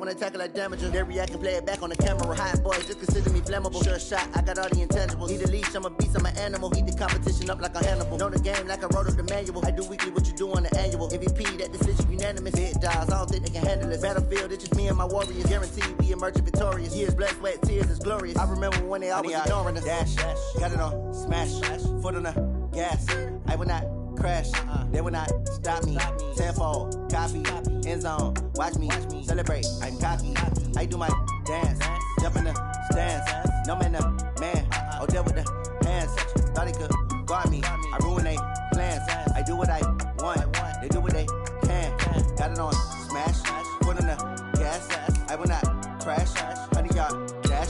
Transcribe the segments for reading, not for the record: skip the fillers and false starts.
when I tackle like damager. They react and play it back on the camera. Hot boy, just consider me flammable. Sure shot, I got all the intangibles. Need a leash, I'm a beast, I'm an animal. Eat the competition up like a Hannibal. Know the game like I wrote up the manual. I do weekly what you do on the annual. MVP, that decision unanimous. Big dogs, I don't think they can handle this. Battlefield, it's just me and my warriors. Guaranteed we emerging victorious. Years, blood, sweat, tears is glorious. I remember when they always ignoring us. Dash, got it on, smash, foot on the gas. I will not crash, they will not stop me. Tenfold, copy, end zone, watch me celebrate. I'm cocky, I do my dance, jump in the stands. No man, the man, oh, deal with the hands. Thought he could guard me, I ruin they plans. I do what I want, they do what they can. Got it on, smash, foot on the gas. I will not crash, 100-yard dash,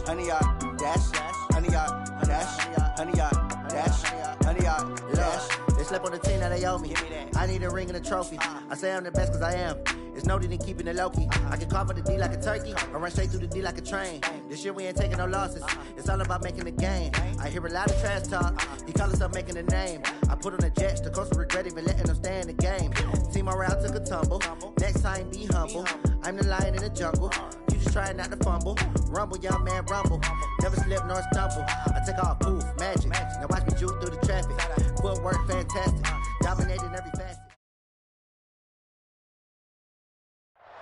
100-yard dash, 100-yard dash, 100-yard dash, 100-yard dash. They slept on the team that they owe me. I need a ring and a trophy. I say I'm the best cause I am. It's noted in keeping it low-key. I can carve up the D like a turkey or run straight through the D like a train. This year we ain't taking no losses. It's all about making the game. I hear a lot of trash talk. He call himself making a name. I put on the Jets. The coach will regret even letting them stay in the game. Team morale took a tumble. Next time be humble. I'm the lion in the jungle. You just trying not to fumble. Rumble, young man, rumble. Never slip nor stumble. I take off, poof, magic. Now watch me juke through the traffic. Footwork fantastic. Dominating every facet.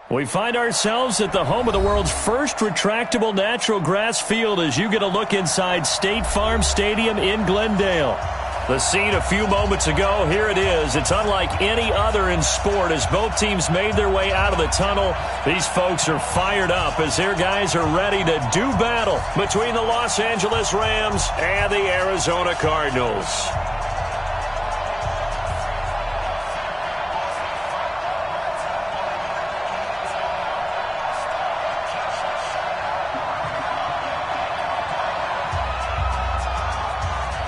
We find ourselves at the home of the world's first retractable natural grass field as you get a look inside State Farm Stadium in Glendale. The scene a few moments ago, here it is. It's unlike any other in sport as both teams made their way out of the tunnel. These folks are fired up as their guys are ready to do battle between the Los Angeles Rams and the Arizona Cardinals.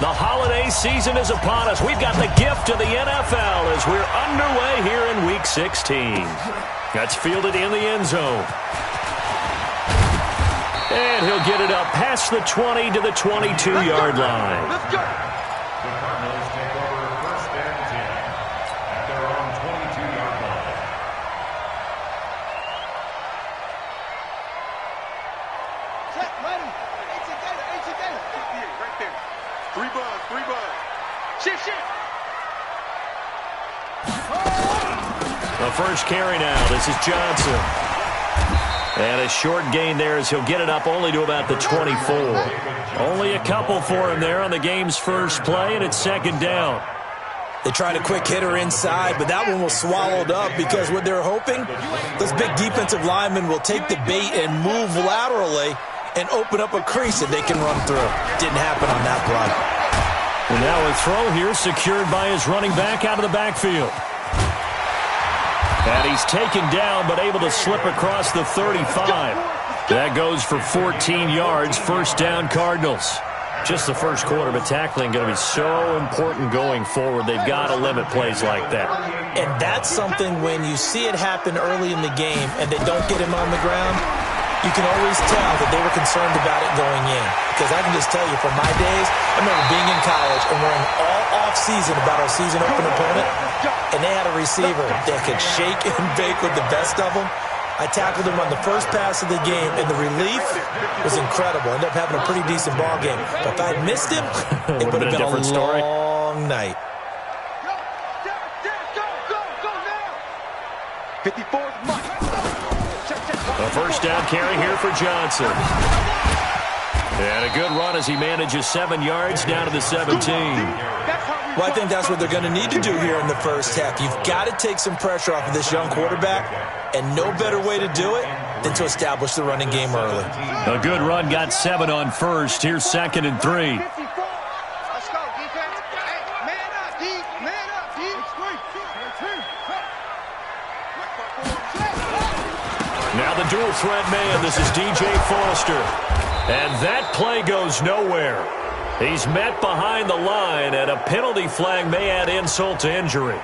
The holiday season is upon us. We've got the gift of the NFL as we're underway here in Week 16. That's fielded in the end zone. And he'll get it up past the 20 to the 22-yard line. Let's go. The Cardinals take over first and 10 at their own 22-yard line. Check, ready. H right there. Three bud. Shit. The first carry now. This is Johnson. And a short gain there as he'll get it up only to about the 24. Only a couple for him there on the game's first play, and it's second down. They tried a quick hitter inside, but that one was swallowed up because what they're hoping, those big defensive linemen will take the bait and move laterally and open up a crease that they can run through. Didn't happen on that play. And now a throw here secured by his running back out of the backfield. And he's taken down but able to slip across the 35. That goes for 14 yards, first down Cardinals. Just the first quarter, but tackling going to be so important going forward. They've got to limit plays like that. And that's something when you see it happen early in the game and they don't get him on the ground, you can always tell that they were concerned about it going in. Because I can just tell you, from my days, I remember being in college and worrying all off-season about our season-opening opponent, and they had a receiver that could shake and bake with the best of them. I tackled him on the first pass of the game, and the relief was incredible. Ended up having a pretty decent ball game. But if I'd missed him, it would have been a long night. Go now. 54th Mike. A first down carry here for Johnson. And a good run as he manages 7 yards down to the 17. Well, I think that's what they're going to need to do here in the first half. You've got to take some pressure off of this young quarterback, and no better way to do it than to establish the running game early. A good run, got 7 on first. Here's 2nd and 3. Let's go, defense. Hey, man up, D. Man up, D. Now the dual threat man. This is DJ Foster. And that play goes nowhere. He's met behind the line, and a penalty flag may add insult to injury.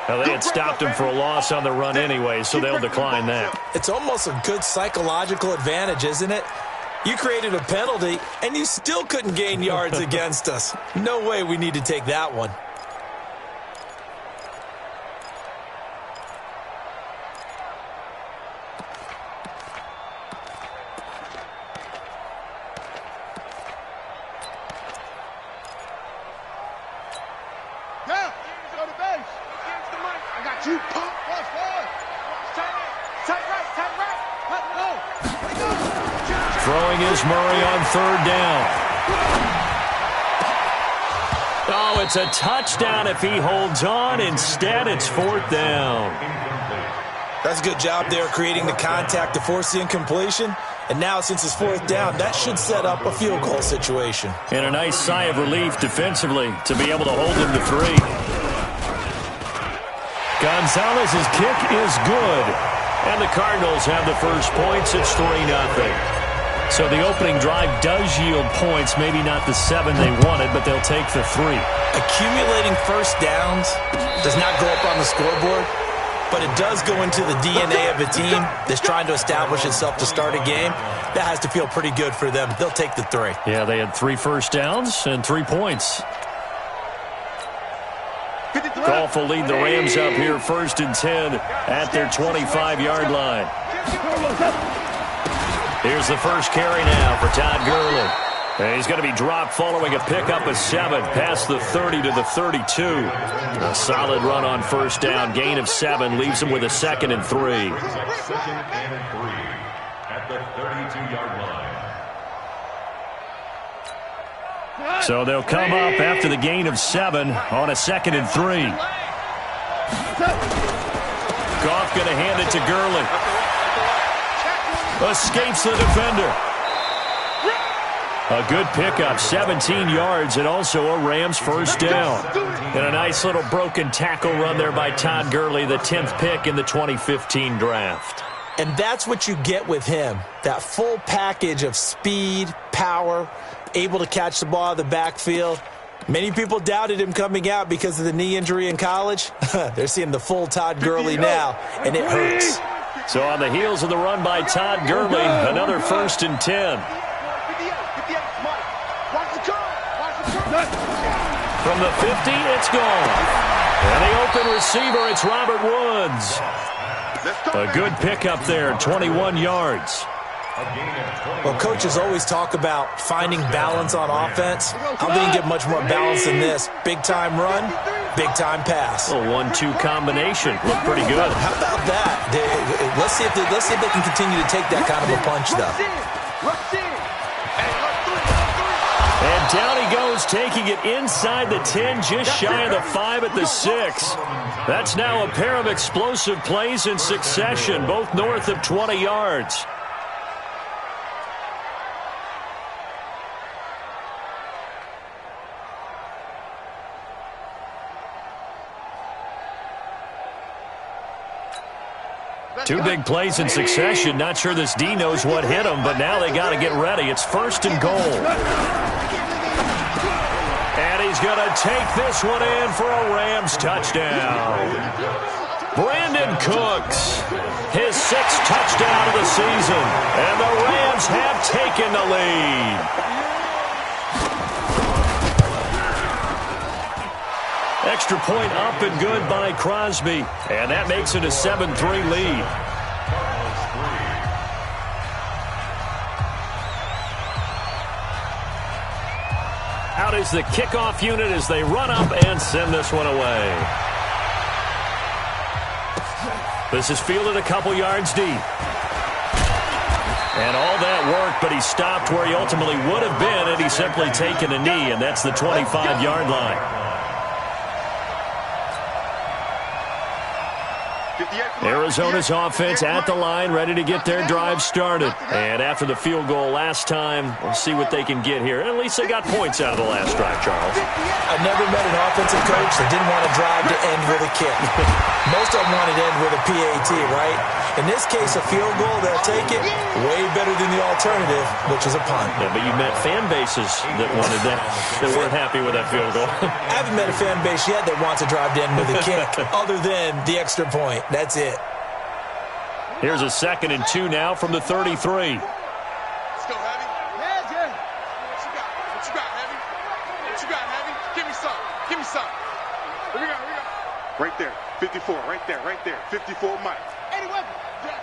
Now, they had stopped him for a loss on the run anyway, so they'll decline that. It's almost a good psychological advantage, isn't it? You created a penalty, and you still couldn't gain yards against us. No way we need to take that one. Throwing is Murray on third down. Oh, it's a touchdown if he holds on. Instead, it's fourth down. That's a good job there creating the contact to force the incompletion. And now, since it's fourth down, that should set up a field goal situation. And a nice sigh of relief defensively to be able to hold him to 3. Gonzalez's kick is good. And the Cardinals have the first points. It's 3-0. So the opening drive does yield points, maybe not the 7 they wanted, but they'll take the 3. Accumulating first downs does not go up on the scoreboard, but it does go into the DNA of a team that's trying to establish itself to start a game. That has to feel pretty good for them. They'll take the 3. Yeah, they had 3 first downs and 3 points. Goff will lead the Rams up here first and 10 at their 25-yard line. Here's the first carry now for Todd Gurley. And he's going to be dropped following a pickup of 7 past the 30 to the 32. A solid run on first down. Gain of 7 leaves him with a 2nd and 3. 2nd and 3 at the 32-yard line. So they'll come up after the gain of 7 on a 2nd and 3. Goff going to hand it to Gurley. Escapes the defender. A good pickup, 17 yards, and also a Rams first down. And a nice little broken tackle run there by Todd Gurley, the 10th pick in the 2015 draft. And that's what you get with him, that full package of speed, power, able to catch the ball out of the backfield. Many people doubted him coming out because of the knee injury in college. They're seeing the full Todd Gurley now, and it hurts. So on the heels of the run by Todd Gurley, another first and 10. From the 50, it's gone. And the open receiver, it's Robert Woods. A good pickup there, 21 yards. Well, coaches always talk about finding balance on offense. I don't think you get much more balance than this. Big-time run, big-time pass. A 1-2 combination. Looked pretty good. How about that? Let's see if they can continue to take that kind of a punch, though. And down he goes, taking it inside the 10, just shy of the 5 at the 6. That's now a pair of explosive plays in succession, both north of 20 yards. Two big plays in succession. Not sure this D knows what hit him, but now they got to get ready. It's first and goal. And he's going to take this one in for a Rams touchdown. Brandon Cooks, his 6th touchdown of the season. And the Rams have taken the lead. Extra point up and good by Crosby. And that makes it a 7-3 lead. Out is the kickoff unit as they run up and send this one away. This is fielded a couple yards deep. And all that work, but he stopped where he ultimately would have been had he simply taken a knee, and that's the 25-yard line. Arizona's offense at the line, ready to get their drive started. And after the field goal last time, we'll see what they can get here. At least they got points out of the last drive, Charles. I've never met an offensive coach that didn't want to drive to end with a kick. Most of them wanted to end with a PAT, right? In this case, a field goal, they'll take it. Way better than the alternative, which is a punt. Yeah, but you met fan bases that wanted that, that weren't happy with that field goal. I haven't met a fan base yet that wants to drive to end with a kick, other than the extra point. That's it. Here's a 2nd and 2 now from the 33. Let's go, Heavy. Yeah, yeah. What you got? What you got, Heavy? What you got, Heavy? Give me some. Give me some. Here we go, here we go. Right there. 54. Right there, right there. 54 Mike. Any weapon. Yeah.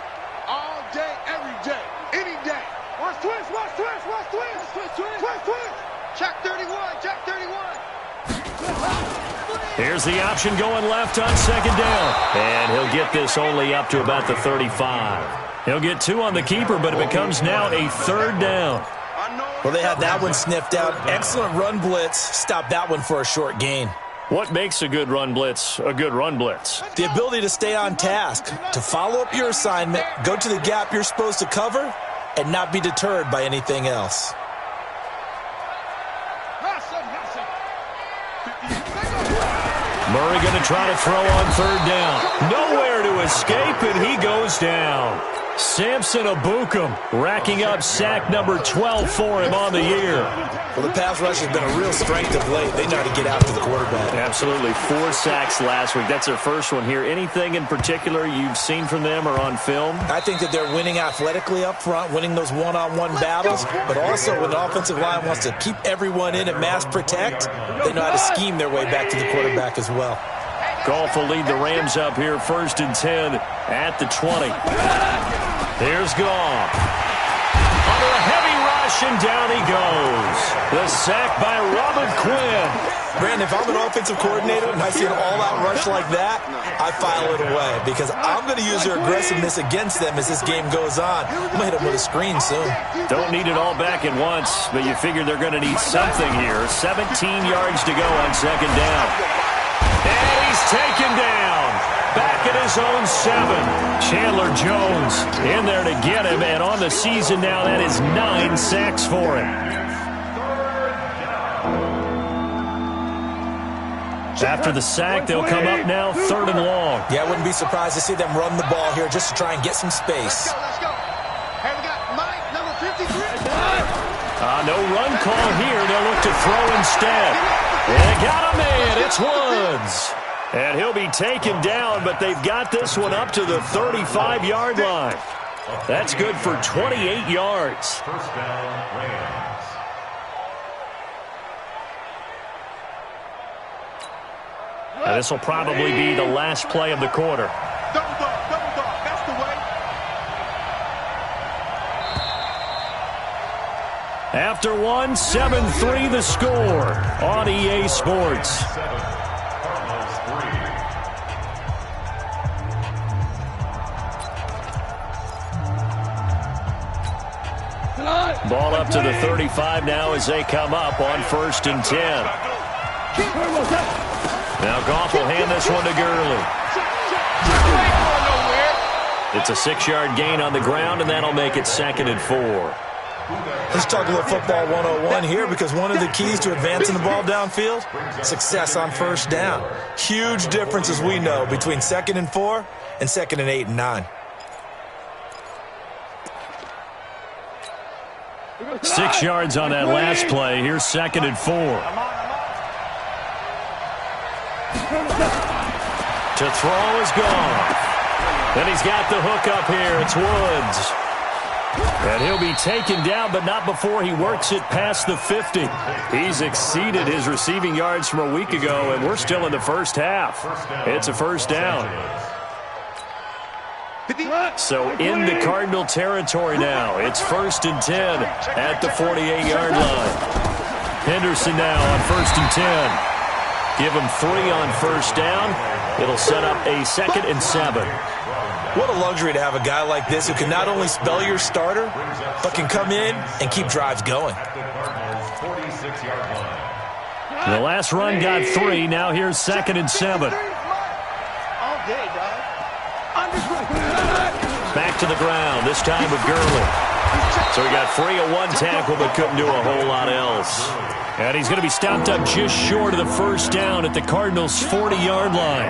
All day, every day. Any day. Watch twist, watch twist, watch twist. Twist, twist. Twist, twist. Check 31, check 31. Here's the option going left on 2nd down. And he'll get this only up to about the 35. He'll get 2 on the keeper, but it becomes now a 3rd down. Well, they had that one sniffed out. Excellent run blitz. Stop that one for a short gain. What makes a good run blitz a good run blitz? The ability to stay on task, to follow up your assignment, go to the gap you're supposed to cover, and not be deterred by anything else. Murray going to try to throw on 3rd down. Nowhere to escape, and he goes down. Samson Abukum racking up sack number 12 for him on the year. Well, the pass rush has been a real strength of late. They know how to get after the quarterback. Absolutely. 4 sacks last week. That's their first one here. Anything in particular you've seen from them or on film? I think that they're winning athletically up front, winning those one-on-one battles, but also when the offensive line wants to keep everyone in and mass protect, they know how to scheme their way back to the quarterback as well. Goff will lead the Rams up here 1st and 10 at the 20. Here's Goff. Under a heavy rush, and down he goes. The sack by Robert Quinn. Brandon, if I'm an offensive coordinator and I see an all-out rush like that, I file it away because I'm going to use their aggressiveness against them as this game goes on. I'm going to hit them with a screen soon. Don't need it all back at once, but you figure they're going to need something here. 17 yards to go on 2nd down. And he's taken down. Back at his own 7. Chandler Jones in there to get him, and on the season now, that is 9 sacks for him. After the sack, they'll come up now 3rd and long. Yeah, I wouldn't be surprised to see them run the ball here just to try and get some space. Let's go. Hey, we got Mike, number 53. No run call here. They'll look to throw instead. They got a man. It's Woods. And he'll be taken down, but they've got this one up to the 35-yard line. That's good for 28 yards. 1st down, Rams. And this will probably be the last play of the quarter. Double dog, that's the way. After 1, 7-3 the score on EA Sports. Ball up to the 35 now as they come up on 1st and 10. Now Goff will hand this one to Gurley. It's a 6-yard gain on the ground, and that'll make it 2nd and 4. Let's talk a little football 101 here because one of the keys to advancing the ball downfield, success on 1st down. Huge difference, as we know, between 2nd and 4 and 2nd and 8 and 9. 6 yards on that last play. Here's 2nd and 4. To throw is gone. Then he's got the hook up here. It's Woods. And he'll be taken down, but not before he works it past the 50. He's exceeded his receiving yards from a week ago, and we're still in the 1st half. It's a 1st down. So into Cardinal territory now. It's 1st and 10 at the 48-yard line. Henderson now on 1st and 10. Give him 3 on 1st down. It'll set up a 2nd and 7. What a luxury to have a guy like this who can not only spell your starter, but can come in and keep drives going. The last run got 3. Now here's 2nd and 7. Back to the ground, this time with Gurley. So he got free of 1 tackle, but couldn't do a whole lot else. And he's going to be stopped up just short of the 1st down at the Cardinals' 40-yard line.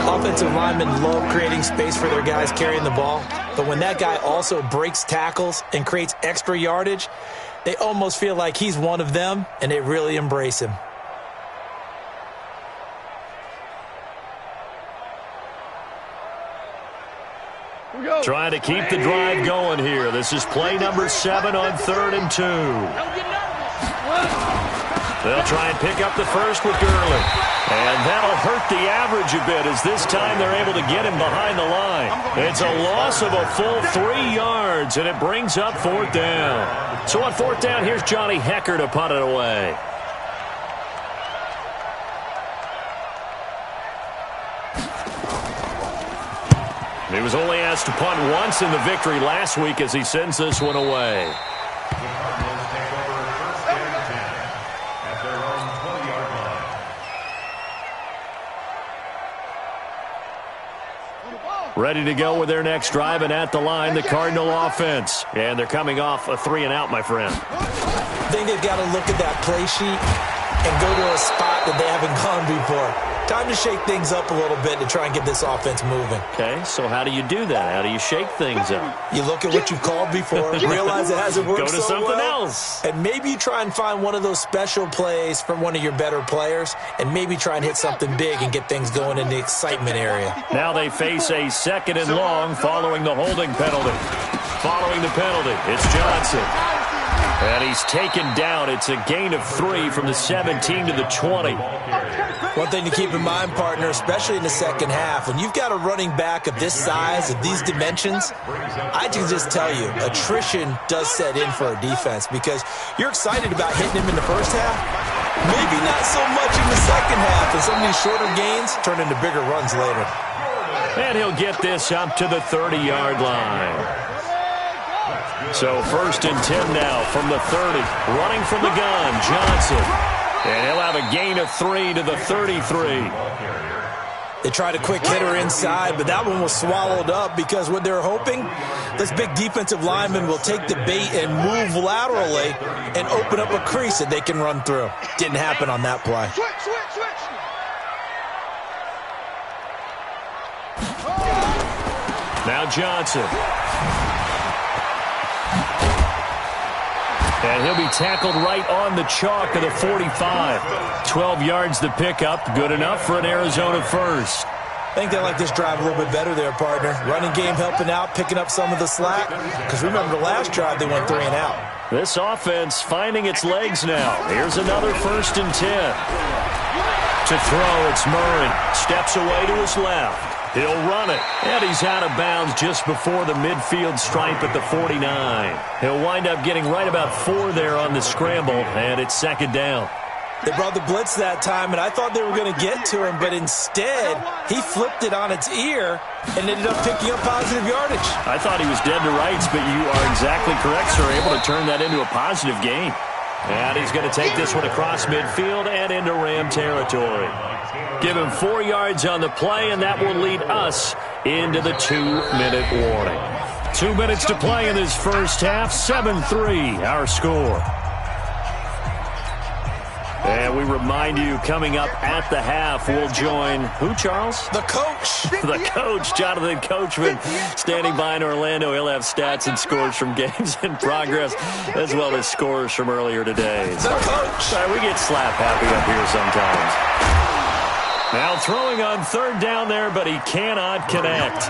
Offensive linemen love creating space for their guys carrying the ball, but when that guy also breaks tackles and creates extra yardage, they almost feel like he's one of them, and they really embrace him. Trying to keep the drive going here. This is play number 7 on 3rd and 2. They'll try and pick up the first with Gurley. And that'll hurt the average a bit as this time they're able to get him behind the line. It's a loss of a full 3 yards, and it brings up 4th down. So on 4th down, here's Johnny Hecker to punt it away. He was only asked to punt once in the victory last week as he sends this one away. The Cardinals take over first and 10 at their own 20-yard line. Ready to go with their next drive, and at the line, the Cardinal offense. And they're coming off a 3-and-out, my friend. I think they've got to look at that play sheet and go to a spot that they haven't gone before. Time to shake things up a little bit to try and get this offense moving. Okay, so how do you do that? How do you shake things up? You look at what you called before, realize it hasn't worked Go to so something well, else. and maybe you try and find one of those special plays from one of your better players, and maybe try and hit something big and get things going in the excitement area. Now they face a 2nd and long following the holding penalty. Following the penalty, it's Johnson. And he's taken down. It's a gain of 3 from the 17 to the 20. One thing to keep in mind, partner, especially in the second half, when you've got a running back of this size, of these dimensions, I can just tell you, attrition does set in for a defense because you're excited about hitting him in the first half. Maybe not so much in the second half, and some of these shorter gains turn into bigger runs later. And he'll get this up to the 30-yard line. So 1st and 10 now from the 30. Running from the gun, Johnson. And he'll have a gain of 3 to the 33. They tried a quick hitter inside, but that one was swallowed up because what they're hoping, this big defensive lineman will take the bait and move laterally and open up a crease that they can run through. Didn't happen on that play. Now Johnson. And he'll be tackled right on the chalk of the 45. 12 yards to pick up. Good enough for an Arizona first. I think they like this drive a little bit better there, partner. Running game helping out, picking up some of the slack. Because remember, the last drive they went 3-and-out. This offense finding its legs now. Here's another 1st and 10. To throw, it's Murray. Steps away to his left. He'll run it, and he's out of bounds just before the midfield stripe at the 49. He'll wind up getting right about 4 there on the scramble, and it's 2nd down. They brought the blitz that time, and I thought they were going to get to him, but instead, he flipped it on its ear and ended up picking up positive yardage. I thought he was dead to rights, but you are exactly correct, sir, able to turn that into a positive gain. And he's going to take this one across midfield and into Ram territory. Give him 4 yards on the play, and that will lead us into the 2-minute warning. 2 minutes to play in this first half. 7-3, our score. And we remind you, coming up at the half, we'll join who, Charles? The coach. The coach, Jonathan Coachman, standing by in Orlando. He'll have stats and scores from games in progress, as well as scores from earlier today. The coach. Sorry, we get slap happy up here sometimes. Now throwing on 3rd down there, but he cannot connect.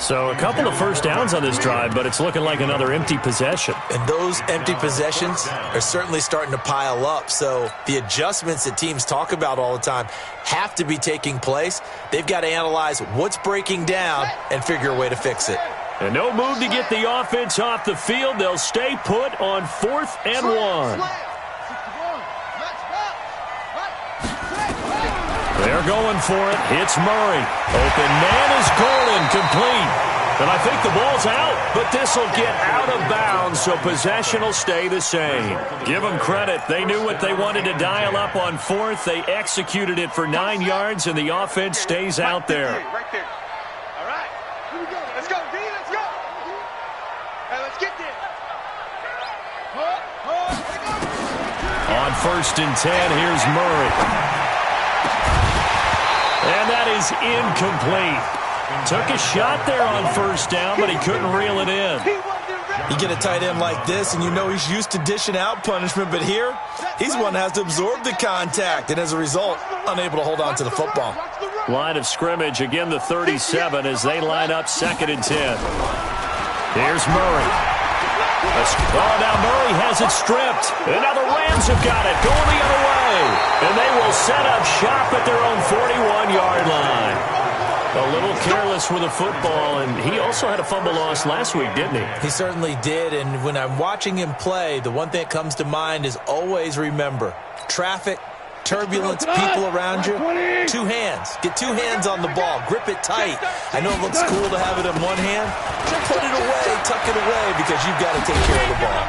So a couple of first downs on this drive, but it's looking like another empty possession. And those empty possessions are certainly starting to pile up. So the adjustments that teams talk about all the time have to be taking place. They've got to analyze what's breaking down and figure a way to fix it. And no move to get the offense off the field. They'll stay put on 4th and 1. They're going for it. It's Murray. Open man is Golden, complete. And I think the ball's out, but this will get out of bounds, so possession will stay the same. Give them credit. They knew what they wanted to dial up on 4th. They executed it for 9 yards, and the offense stays out there. Right there. All right. Here we go. Let's go, D. Let's go. Hey, let's get there. On 1st and 10, here's Murray. And that is incomplete. Took a shot there on 1st down, but he couldn't reel it in. You get a tight end like this, and you know he's used to dishing out punishment, but here, he's one that has to absorb the contact, and as a result, unable to hold on to the football. Line of scrimmage, again the 37 as they line up 2nd and 10. Here's Murray. Now Murray has it stripped. And now the Rams have got it, going the other way. And they will set up shop at their own 41-yard line. A little careless with the football, and he also had a fumble loss last week, didn't he? He certainly did, and when I'm watching him play, the one thing that comes to mind is always remember, traffic, turbulence, people around you. Two hands. Get two hands on the ball. Grip it tight. I know it looks cool to have it in one hand. Put it away, tuck it away, because you've got to take care of the ball.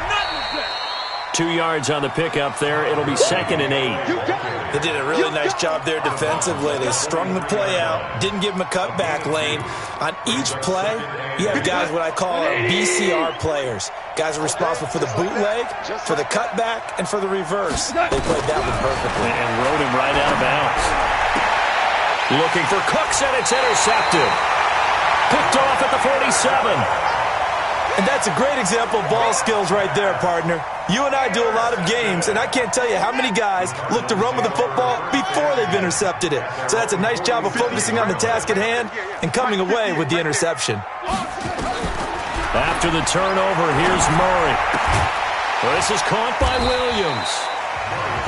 2 yards on the pickup there. It'll be 2nd and 8. They did a really nice job there defensively. They strung the play out, didn't give them a cutback lane. On each play, you have guys what I call BCR players. Guys are responsible for the bootleg, for the cutback, and for the reverse. They played that one perfectly. And rode him right out of bounds. Looking for Cooks, and it's intercepted. Picked off at the 47. And that's a great example of ball skills right there, partner. You and I do a lot of games, and I can't tell you how many guys look to run with the football before they've intercepted it. So that's a nice job of focusing on the task at hand and coming away with the interception. After the turnover, here's Murray. This is caught by Williams.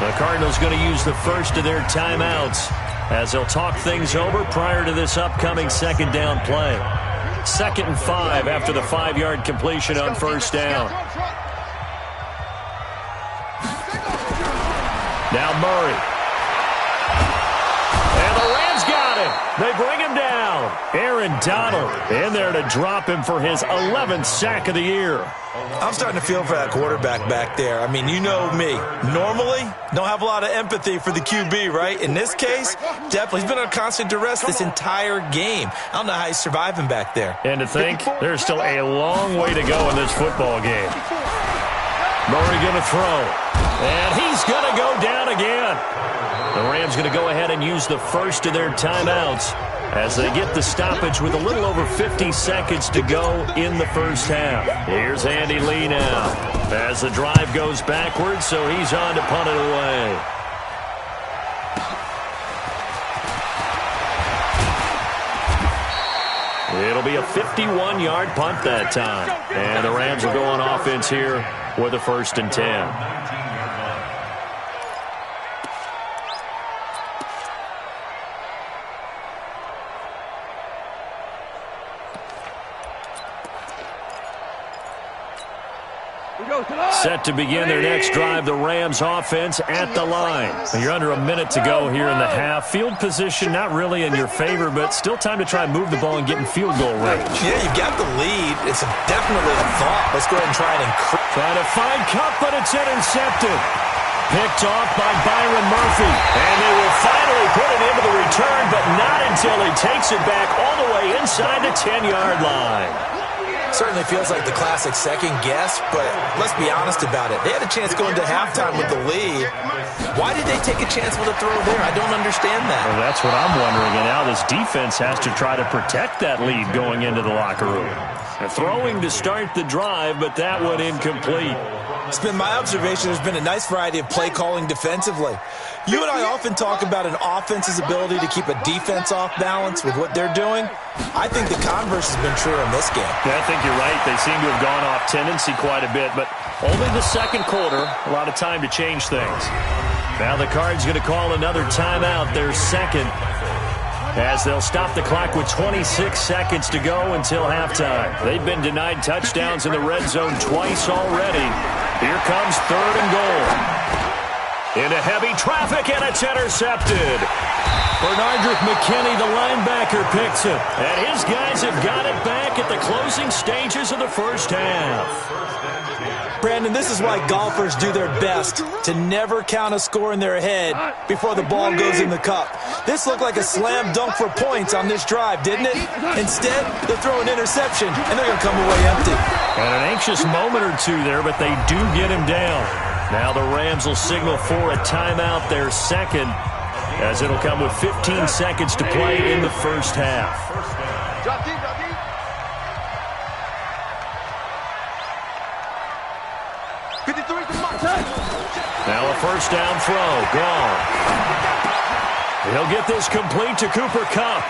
The Cardinals going to use the first of their timeouts as they'll talk things over prior to this upcoming second down play. 2nd and 5 after the 5-yard completion on first down. Now Murray. And the Rams got him. They bring him down. Aaron Donald in there to drop him for his 11th sack of the year. I'm starting to feel for that quarterback back there. I mean, you know me. Normally, don't have a lot of empathy for the QB, right? In this case, definitely. He's been under constant duress this entire game. I don't know how he's surviving back there. And to think, there's still a long way to go in this football game. Murray going to throw. And he's going to go down again. The Rams going to go ahead and use the first of their timeouts as they get the stoppage with a little over 50 seconds to go in the first half. Here's Andy Lee now as the drive goes backwards, so he's on to punt it away. It'll be a 51-yard punt that time. And the Rams will go on offense here with a 1st and 10. Set to begin their next drive, the Rams offense at the line. You're under a minute to go here in the half. Field position not really in your favor, but still time to try and move the ball and get in field goal range. Yeah, you've got the lead. It's definitely a thought. Let's go ahead and try it. Trying to find Cup, but it's intercepted. Picked off by Byron Murphy. And they will finally put it into the return, but not until he takes it back all the way inside the 10-yard line. Certainly feels like the classic second guess, but let's be honest about it. They had a chance going to halftime with the lead. Why did they take a chance with a throw there? I don't understand that. Well, that's what I'm wondering. And now this defense has to try to protect that lead going into the locker room. Throwing to start the drive, but that one incomplete. It's been my observation there's been a nice variety of play calling defensively. You and I often talk about an offense's ability to keep a defense off balance with what they're doing. I think the converse has been true in this game. Yeah, I think you're right. They seem to have gone off tendency quite a bit, but only the second quarter, a lot of time to change things. Now the Cards going to call another timeout, their second, as they'll stop the clock with 26 seconds to go until halftime. They've been denied touchdowns in the red zone twice already. Here comes 3rd and goal. Into heavy traffic, and it's intercepted. Bernardrick McKinney, the linebacker, picks it. And his guys have got it back at the closing stages of the first half. Brandon, this is why golfers do their best to never count a score in their head before the ball goes in the cup. This looked like a slam dunk for points on this drive, didn't it? Instead, they'll throw an interception, and they're going to come away empty. And an anxious moment or two there, but they do get him down. Now the Rams will signal for a timeout, their second, as it'll come with 15 seconds to play in the first half. Now a first down throw, gone. He'll get this complete to Cooper Kupp.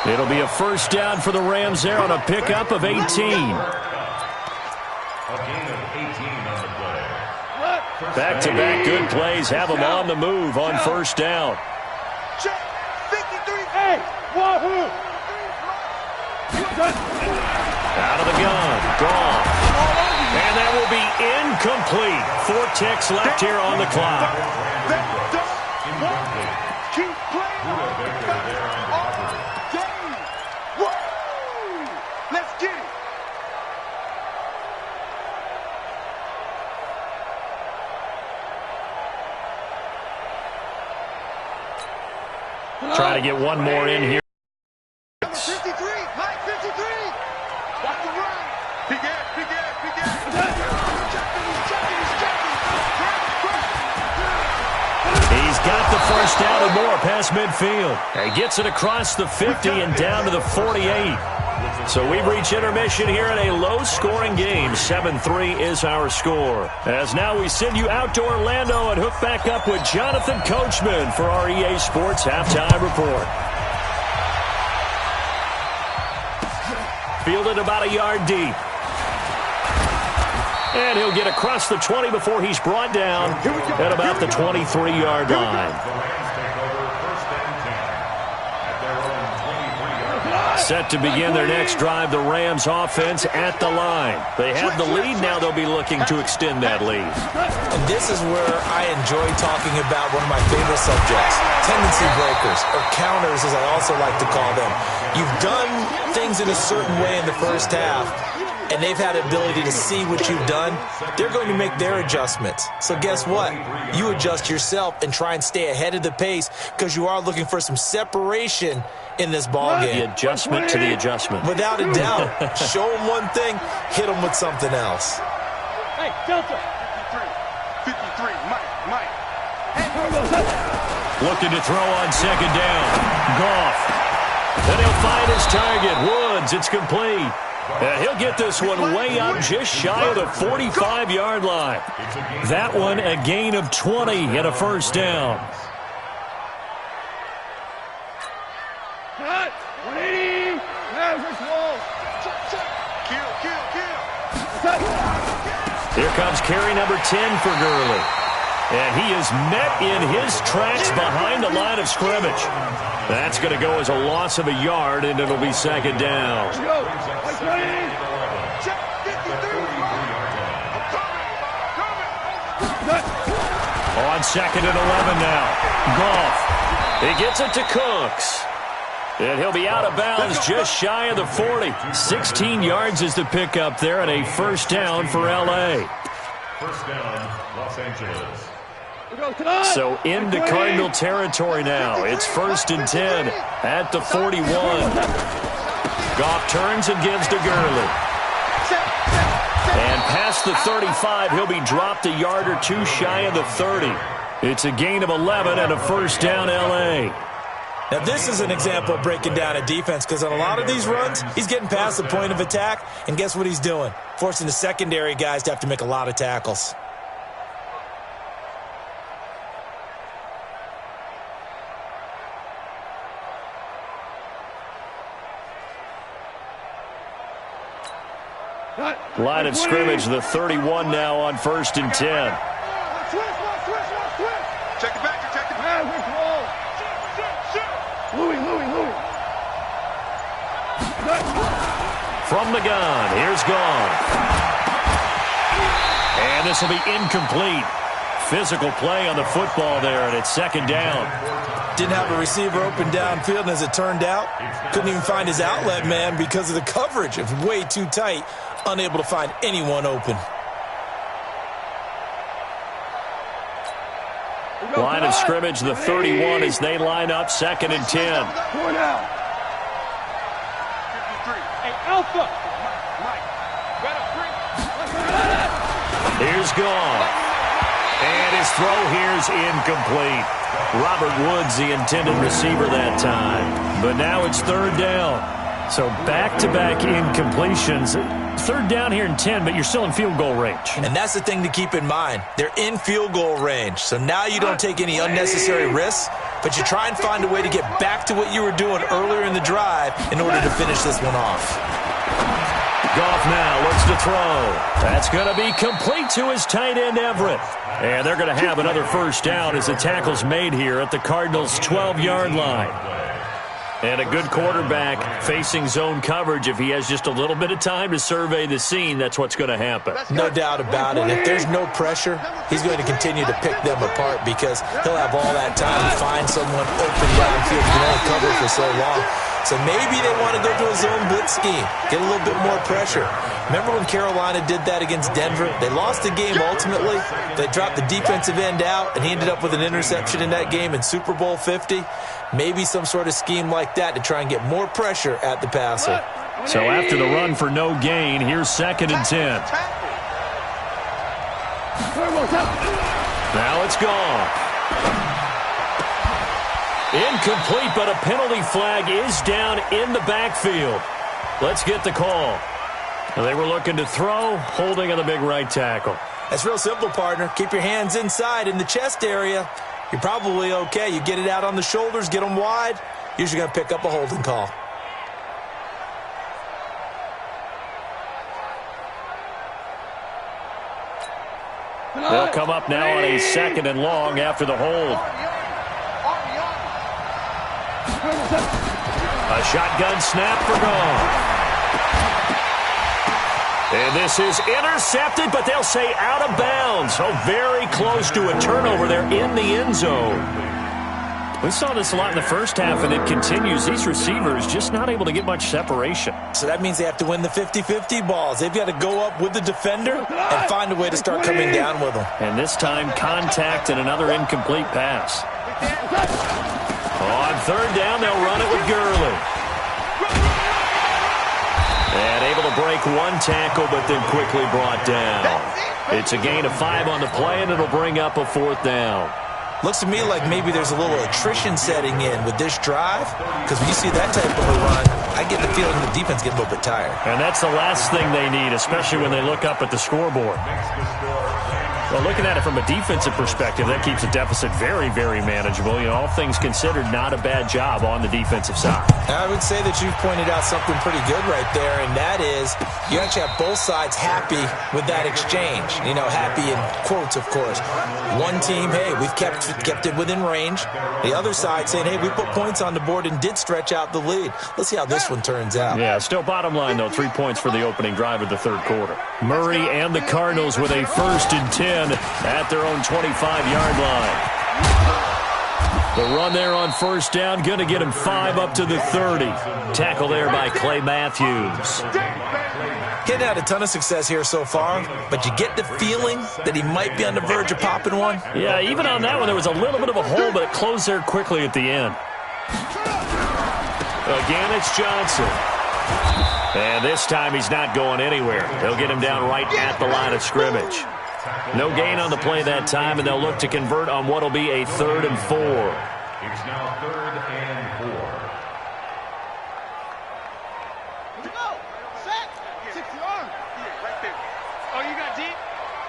It'll be a first down for the Rams there on a pickup of 18. Back-to-back good plays have them on the move on first down. Out of the gun, gone. And that will be incomplete. ticks left here on the clock. Keep playing all game. Woo! Let's get it. Try to get one more in here. 53, Mike 53. Watch the run. Big ass, big ass, big ass. He's got the first down and more past midfield. He gets it across the 50 and down to the 48. So we've reached intermission here in a low-scoring game. 7-3 is our score. As now we send you out to Orlando and hook back up with Jonathan Coachman for our EA Sports Halftime Report. Fielded about a yard deep. And he'll get across the 20 before he's brought down at about the 23-yard line. Set to begin their next drive, the Rams offense at the line. They have the lead. Now they'll be looking to extend that lead. And this is where I enjoy talking about one of my favorite subjects, tendency breakers, or counters as I also like to call them. You've done things in a certain way in the first half, and they've had the ability to see what you've done. They're going to make their adjustments. So guess what? You adjust yourself and try and stay ahead of the pace because you are looking for some separation in this ball game. The adjustment to the adjustment. Without a doubt. Show them one thing, hit them with something else. Hey, Delta. 53, Mike. Looking to throw on second down. Goff. Then he'll find his target. Woods, it's complete. He'll get this one way up just shy of the 45-yard line. That one a gain of 20 and a first down. Cut. 180. Here comes carry number 10 for Gurley. And he is met in his tracks behind the line of scrimmage. That's going to go as a loss of a yard, and it'll be second down. On second and 11 now. Goff. He gets it to Cooks. And he'll be out of bounds just shy of the 40. 16 yards is the pickup there, and a first down for L.A. First down, Los Angeles. So into Cardinal territory now. It's 1st and 10 at the 41. Goff turns and gives to Gurley. And past the 35, he'll be dropped a yard or two shy of the 30. It's a gain of 11 and a first down L.A. Now, this is an example of breaking down a defense because on a lot of these runs, he's getting past the point of attack, and guess what he's doing? Forcing the secondary guys to have to make a lot of tackles. Line of scrimmage, the 31 now on 1st and 10. Check it back. Louis. From the gun, here's Goff. And this will be incomplete. Physical play on the football there, and it's second down. Didn't have a receiver open downfield, and as it turned out, couldn't even find his outlet man because of the coverage. It was way too tight, unable to find anyone open. Line of scrimmage, the 31 as they line up 2nd and 10. Going out. 53. Hey, Alpha. Mike. Here's Goff. And his throw here's incomplete. Robert Woods, the intended receiver that time. But now it's 3rd down. So back-to-back incompletions. 3rd down here in 10, but you're still in field goal range. And that's the thing to keep in mind. They're in field goal range. So now you don't take any unnecessary risks, but you try and find a way to get back to what you were doing earlier in the drive in order to finish this one off. Goff now looks to throw. That's going to be complete to his tight end, Everett. And they're going to have another first down as the tackle's made here at the Cardinals' 12-yard line. And a good quarterback facing zone coverage. If he has just a little bit of time to survey the scene, that's what's going to happen. No doubt about it. If there's no pressure, he's going to continue to pick them apart because he'll have all that time to find someone open downfield. He can only cover for so long. So maybe they want to go to a zone blitz scheme, get a little bit more pressure. Remember when Carolina did that against Denver? They lost the game ultimately. They dropped the defensive end out, and he ended up with an interception in that game in Super Bowl 50. Maybe some sort of scheme like that to try and get more pressure at the passer. So after the run for no gain, here's 2nd and 10. Now it's gone. Incomplete, but a penalty flag is down in the backfield. Let's get the call. They were looking to throw, holding on the big right tackle. That's real simple, partner. Keep your hands inside in the chest area. You're probably okay. You get it out on the shoulders, get them wide. Usually going to pick up a holding call. They'll come up now on a 2nd and long after the hold. A shotgun snap for gone. And this is intercepted, but they'll say out of bounds. So very close to a turnover there in the end zone. We saw this a lot in the first half, and it continues. These receivers just not able to get much separation. So that means they have to win the 50-50 balls. They've got to go up with the defender and find a way to start coming down with them. And this time, contact and another incomplete pass. On 3rd down, they'll run it with Gurley. And able to break one tackle, but then quickly brought down. It's a gain of 5 on the play, and it'll bring up a 4th down. Looks to me like maybe there's a little attrition setting in with this drive, because when you see that type of a run, I get the feeling the defense gets a little bit tired. And that's the last thing they need, especially when they look up at the scoreboard. Well, looking at it from a defensive perspective, that keeps the deficit very, very manageable. You know, all things considered, not a bad job on the defensive side. I would say that you've pointed out something pretty good right there, and that is you actually have both sides happy with that exchange. You know, happy in quotes, of course. One team, hey, we've kept it within range. The other side saying, hey, we put points on the board and did stretch out the lead. Let's see how this one turns out. Yeah, still bottom line, though, 3 points for the opening drive of the 3rd quarter. Murray and the Cardinals with a 1st and 10 at their own 25-yard line. The run there on 1st down, going to get him 5 up to the 30. Tackle there by Clay Matthews. Getting had a ton of success here so far, but you get the feeling that he might be on the verge of popping one. Yeah, even on that one, there was a little bit of a hole, but it closed there quickly at the end. Again, it's Johnson. And this time he's not going anywhere. They'll get him down right at the line of scrimmage. No gain on the play that time, and they'll look to convert on what will be a 3rd and 4. It's now 3rd and 4. Go. Set. 60-yard. Right there. Oh, you got deep?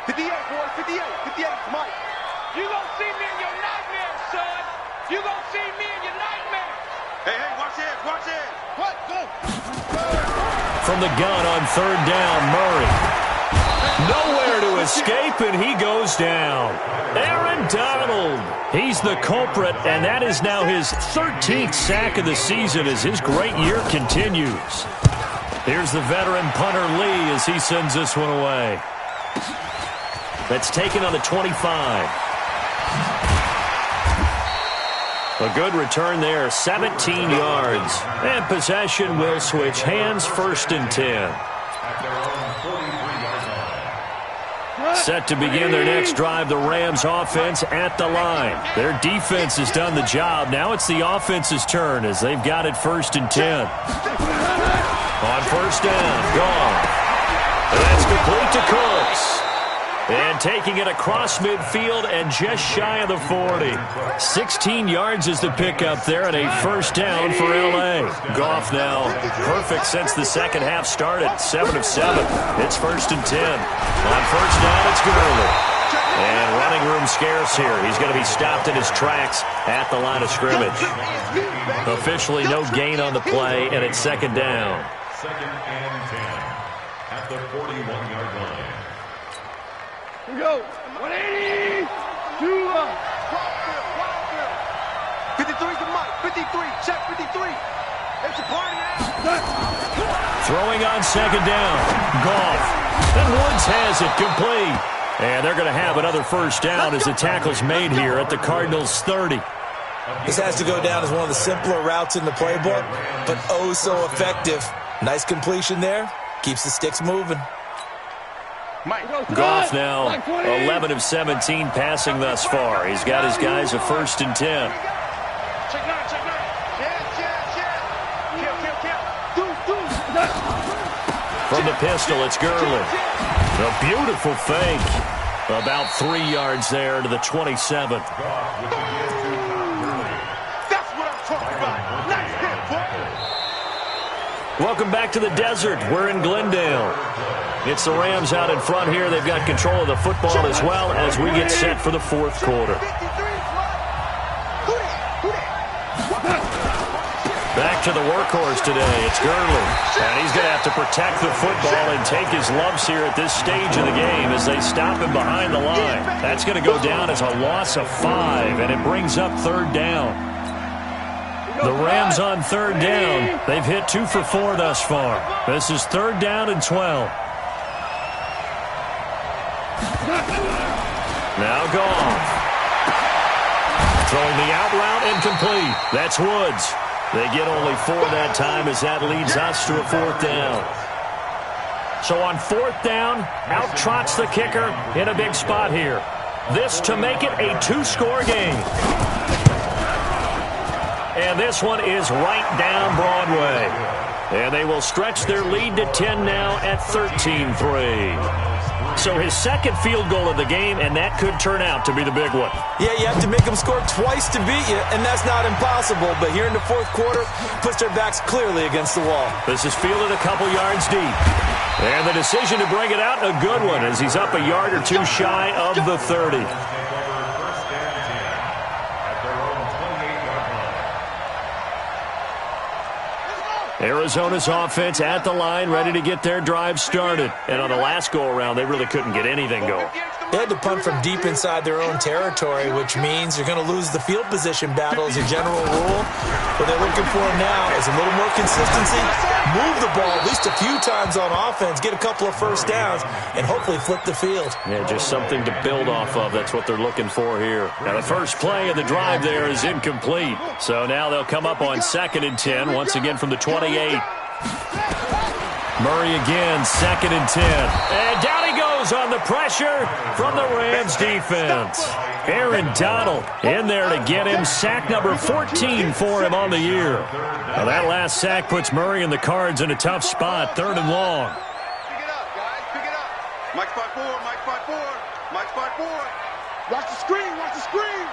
58, boy. 58. 58. Mike. You gonna see me in your nightmares, son. You gonna see me in your nightmares. Hey, watch this. Watch this. What? Go. From the gun on 3rd down, Murray. Nowhere to escape, and he goes down. Aaron Donald. He's the culprit, and that is now his 13th sack of the season as his great year continues. Here's the veteran punter Lee as he sends this one away. That's taken on the 25. A good return there, 17 yards. And possession will switch hands, 1st and 10. Set to begin their next drive, the Rams offense at the line. Their defense has done the job. Now it's the offense's turn as they've got it 1st and 10. On 1st down, gone. That's complete to Cooks. And taking it across midfield and just shy of the 40. 16 yards is the pickup there and a 1st down for L.A. Goff now perfect since the second half started. 7 of 7. It's 1st and 10. On 1st down, it's Gurley. And running room scarce here. He's going to be stopped in his tracks at the line of scrimmage. Officially no gain on the play, and it's 2nd down. 2nd and 10 at the 41-yard line. Here we go. 180. 53 to Mike. 53. Check 53. Throwing on second down. Goff. And Woods has it complete. And they're going to have another first down as the tackle's made here at the Cardinals' 30. This has to go down as one of the simpler routes in the playbook, but oh so effective. Nice completion there. Keeps the sticks moving. Goff now 11 of 17 passing thus far. He's got his guys a 1st and 10. From the pistol, it's Gurley. A beautiful fake. About 3 yards there to the 27. That's what I'm talking about. Nice hit, boy. Welcome back to the desert. We're in Glendale. It's the Rams out in front here. They've got control of the football as well as we get set for the 4th quarter. Back to the workhorse today. It's Gurley. And he's going to have to protect the football and take his lumps here at this stage of the game as they stop him behind the line. That's going to go down as a loss of 5, and it brings up 3rd down. The Rams on 3rd down. They've hit 2 for 4 thus far. This is 3rd down and 12. Now Goff. Throwing the out route incomplete. That's Woods. They get only 4 that time as that leads us to a 4th down. So on 4th down, out trots the kicker in a big spot here. This to make it a 2-score game. And this one is right down Broadway. And they will stretch their lead to 10 now at 13-3. So his 2nd field goal of the game, and that could turn out to be the big one. Yeah, you have to make them score twice to beat you, and that's not impossible. But here in the 4th quarter, puts their backs clearly against the wall. This is fielded a couple yards deep. And the decision to bring it out, a good one, as he's up a yard or 2 shy of the 30. Arizona's offense at the line, ready to get their drive started. And on the last go-around, they really couldn't get anything going. They had to punt from deep inside their own territory, which means you're going to lose the field position battle as a general rule. What they're looking for now is a little more consistency, move the ball at least a few times on offense, get a couple of first downs, and hopefully flip the field. Yeah, just something to build off of. That's what they're looking for here. Now, the first play of the drive there is incomplete. So now they'll come up on 2nd and 10, once again from the 28. Murray again, 2nd and 10. And down he goes on the pressure from the Rams defense. Aaron Donald in there to get him. Sack number 14 for him on the year. Now that last sack puts Murray and the Cards in a tough spot, 3rd and long. Pick it up, guys. Pick it up. Mike 5-4. Mike 5-4. Mike 5-4. Watch the screen. Watch the screen.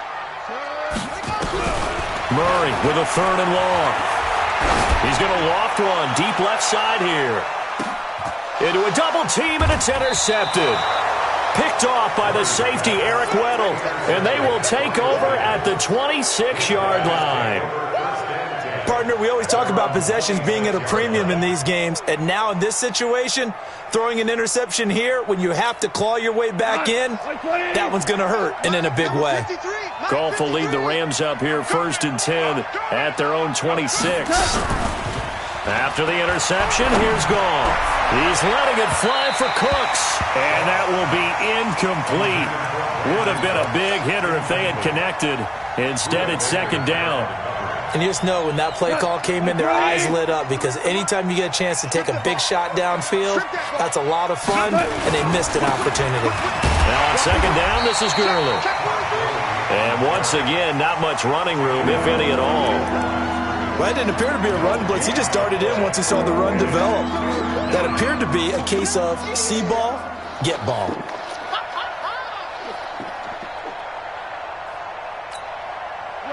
Murray with a 3rd and long. He's going to loft one deep left side here. Into a double team, and it's intercepted. Picked off by the safety, Eric Weddle. And they will take over at the 26-yard line. Partner, we always talk about possessions being at a premium in these games. And now in this situation, throwing an interception here when you have to claw your way back in, that one's going to hurt, and in a big way. Goff will lead the Rams up here 1st and 10 at their own 26. After the interception, here's Goff. He's letting it fly for Cooks, and that will be incomplete. Would have been a big hitter if they had connected. Instead, it's 2nd down. And you just know when that play call came in, their eyes lit up, because anytime you get a chance to take a big shot downfield, that's a lot of fun, and they missed an opportunity. Now on 2nd down, this is Gurley. And once again, not much running room, if any at all. Well, it didn't appear to be a run blitz. He just darted in once he saw the run develop. That appeared to be a case of see ball, get ball.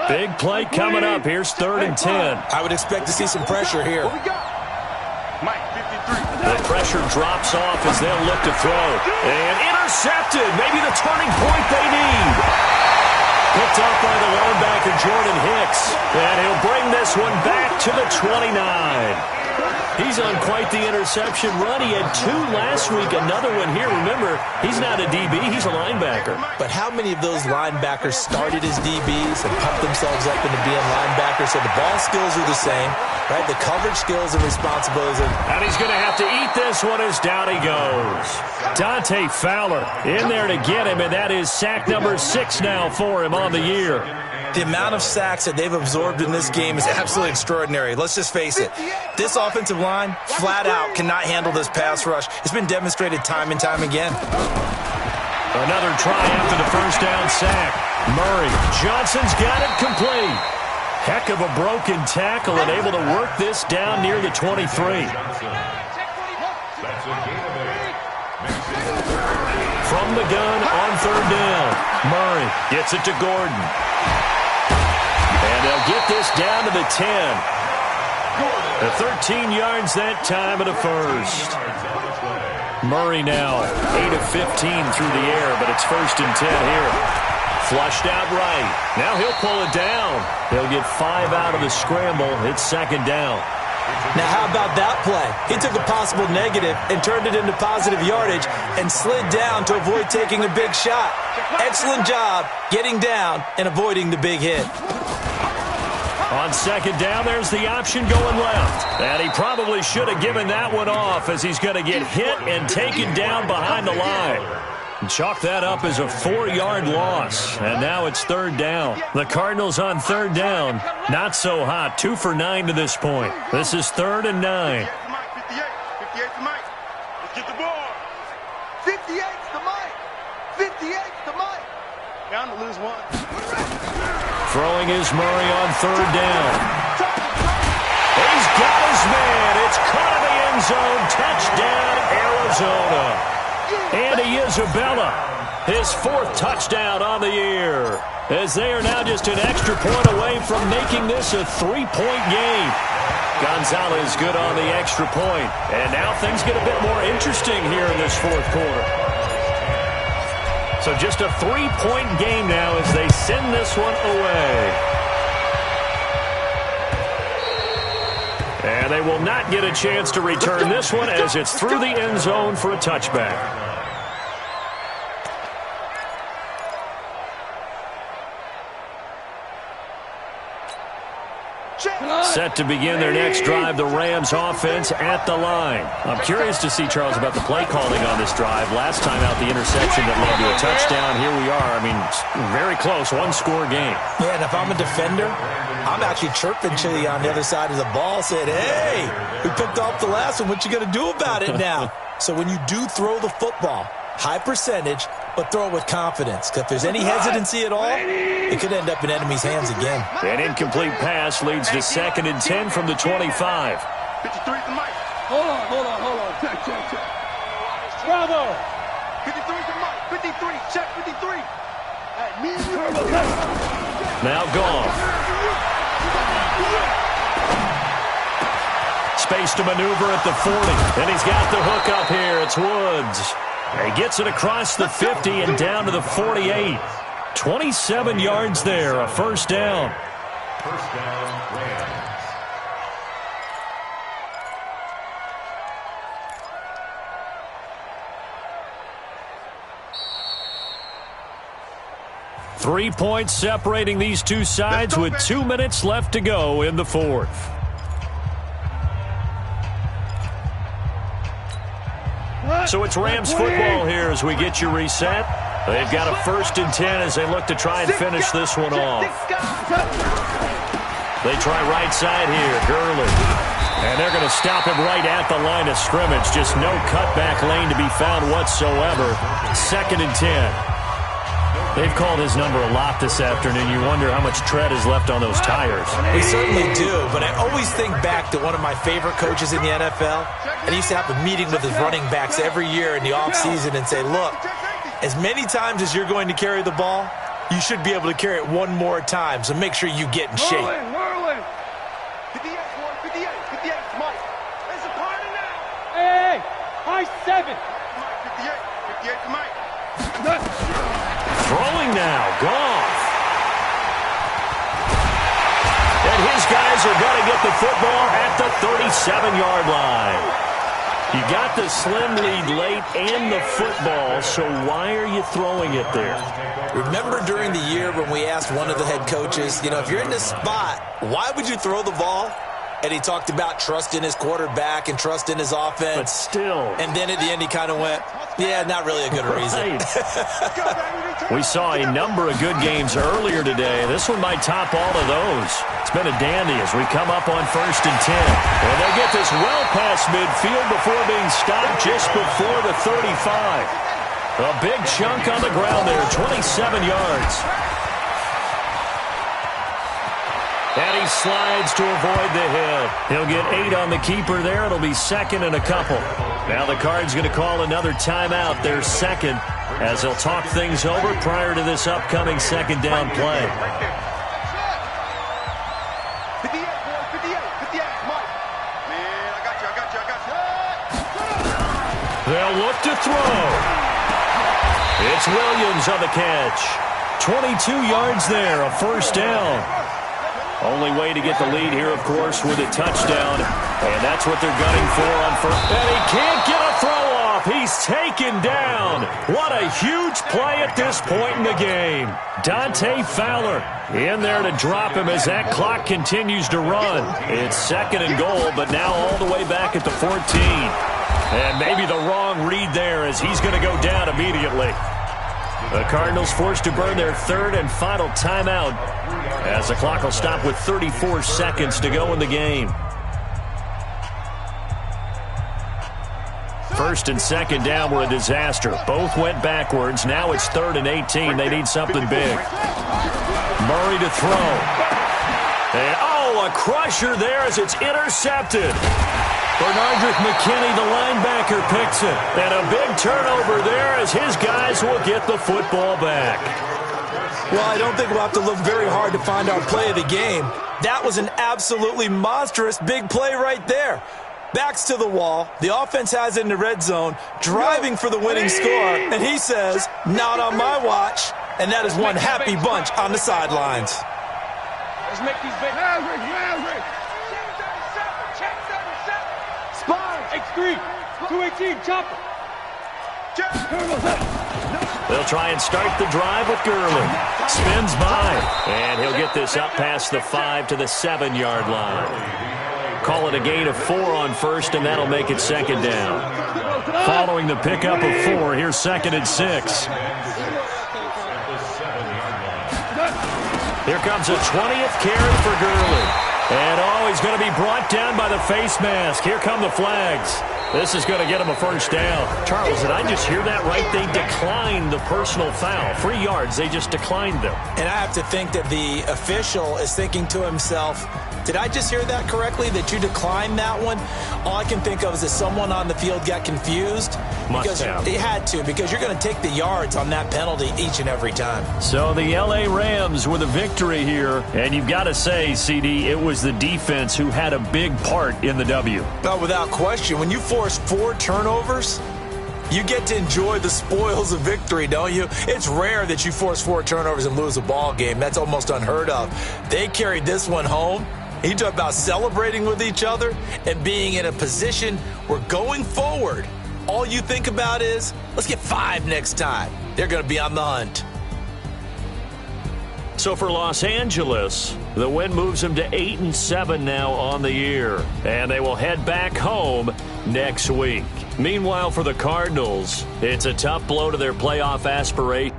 Big play coming up. Here's 3rd and 10. I would expect to see some pressure here. Mike 53. The pressure drops off as they'll look to throw. And intercepted. Maybe the turning point they need. Picked up by the linebacker, Jordan Hicks. And he'll bring this one back to the 29. He's on quite the interception run. He had 2 last week, another one here. Remember, he's not a DB, he's a linebacker. But how many of those linebackers started as DBs and pumped themselves up into being linebackers? So the ball skills are the same, right? The coverage skills and responsibilities are... And he's going to have to eat this one as down he goes. Dante Fowler in there to get him, and that is sack number 6 now for him on the year. The amount of sacks that they've absorbed in this game is absolutely extraordinary. Let's just face it. This offensive line, flat out, cannot handle this pass rush. It's been demonstrated time and time again. Another try after the first down sack. Murray. Johnson's got it complete. Heck of a broken tackle and able to work this down near the 23. From the gun on third down. Murray gets it to Gordon. And they'll get this down to the 10. The 13 yards that time of the first. Murray now 8 of 15 through the air, but it's 1st and 10 here. Flushed out right. Now he'll pull it down. He'll get 5 out of the scramble. It's 2nd down. Now, how about that play? He took a possible negative and turned it into positive yardage and slid down to avoid taking a big shot. Excellent job getting down and avoiding the big hit. On 2nd down, there's the option going left. And he probably should have given that one off as he's going to get hit and taken down behind the line. Chalk that up as a 4-yard loss. And now it's 3rd down. The Cardinals on 3rd down. Not so hot. 2 for 9 to this point. This is 3rd and 9. 58 to Mike. Let's get the ball. 58 to Mike. 58 to Mike. Down to lose 1. Throwing is Murray on 3rd down. He's got his man. It's caught in the end zone. Touchdown, Arizona. Andy Isabella, his 4th touchdown on the year, as they are now just an extra point away from making this a 3-point game. Gonzalez good on the extra point, and now things get a bit more interesting here in this 4th quarter. So just a 3-point game now as they send this one away. And they will not get a chance to return this one as it's through the end zone for a touchback. Set to begin their next drive, the Rams offense at the line. I'm curious to see, Charles, about the play calling on this drive. Last time out, the interception that led to a touchdown. Here we are. I mean, very close, 1-score game. Yeah, and if I'm a defender, I'm actually chirping Chili on the other side of the ball, saying, hey, we picked off the last one. What you going to do about it now? So when you do throw the football, high percentage, but throw it with confidence. Because if there's any hesitancy at all, it could end up in enemy's hands again. An incomplete pass leads to 2nd and 10 from the 25. 53 to Mike. Hold on. Check. Bravo. 53 to Mike. 53. Check 53. Now gone. Space to maneuver at the 40. And he's got the hook up here. It's Woods. He gets it across the 50 and down to the 48. 27 yards there, a 1st down. 1st down, Rams. Three points separating these two sides with 2 minutes left to go in the 4th. So it's Rams football here as we get you reset. They've got a 1st and 10 as they look to try and finish this one off. They try right side here, Gurley. And they're going to stop him right at the line of scrimmage. Just no cutback lane to be found whatsoever. 2nd and 10. They've called his number a lot this afternoon. You wonder how much tread is left on those tires. We certainly do, but I always think back to one of my favorite coaches in the NFL, and he used to have a meeting with his running backs every year in the offseason and say, look, as many times as you're going to carry the ball, you should be able to carry it one more time, so make sure you get in shape. Merlin. 58, Mike. There's a party now. Hey, high 7. Mike, 58 to Mike. Throwing now, Goff. And his guys are going to get the football at the 37-yard line. You got the slim lead late and the football, so why are you throwing it there? Remember during the year when we asked one of the head coaches, if you're in this spot, why would you throw the ball? And he talked about trust in his quarterback and trust in his offense. But still. And then at the end he kind of went, yeah, not really a good reason. We saw a number of good games earlier today. This one might top all of those. It's been a dandy as we come up on 1st and 10. And they get this well past midfield before being stopped just before the 35. A big chunk on the ground there, 27 yards. And he slides to avoid the hit. He'll get 8 on the keeper there. It'll be 2nd and a couple. Now the Cards going to call another timeout, their 2nd, as they'll talk things over prior to this upcoming 2nd down play. 58, 58, Mike. Man, I got you. They'll look to throw. It's Williams on the catch. 22 yards there, a 1st down. Only way to get the lead here, of course, with a touchdown. And that's what they're gunning for on first. And he can't get a throw off. He's taken down. What a huge play at this point in the game. Dante Fowler in there to drop him as that clock continues to run. It's 2nd and goal, but now all the way back at the 14. And maybe the wrong read there as he's going to go down immediately. The Cardinals forced to burn their 3rd and final timeout as the clock will stop with 34 seconds to go in the game. 1st and 2nd down were a disaster. Both went backwards. Now it's 3rd and 18. They need something big. Murray to throw. And, a crusher there as it's intercepted. Bernardrick McKinney, the linebacker, picks it. And a big turnover there as his guys will get the football back. Well, I don't think we'll have to look very hard to find our play of the game. That was an absolutely monstrous big play right there. Backs to the wall. The offense has it in the red zone, driving for the winning score. And he says, not on my watch. And that is one happy bunch on the sidelines. Let's make these big. X3, 218, chopper. They'll try and start the drive with Gurley. Spins by, and he'll get this up past the 5 to the 7-yard line. Call it a gain of 4 on first, and that'll make it 2nd down. Following the pickup of 4, here's 2nd and 6. Here comes a 20th carry for Gurley. And, he's going to be brought down by the face mask. Here come the flags. This is going to get him a 1st down. Charles, did I just hear that right? They declined the personal foul. 3 yards, they just declined them. And I have to think that the official is thinking to himself, did I just hear that correctly, that you declined that one? All I can think of is that someone on the field got confused. Must have. They had to, because you're going to take the yards on that penalty each and every time. So the L.A. Rams with a victory here. And you've got to say, CD, it was the defense who had a big part in the W. But without question, when you force 4 turnovers, you get to enjoy the spoils of victory, don't you? It's rare that you force 4 turnovers and lose a ball game. That's almost unheard of. They carried this one home. You talk about celebrating with each other and being in a position where going forward, all you think about is, let's get 5 next time. They're going to be on the hunt. So for Los Angeles, the win moves them to 8-7 now on the year. And they will head back home next week. Meanwhile, for the Cardinals, it's a tough blow to their playoff aspiration.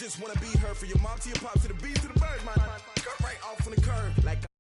just wanna be heard. For your mom to your pops to the beat to the bird, man. Cut right off on the curb like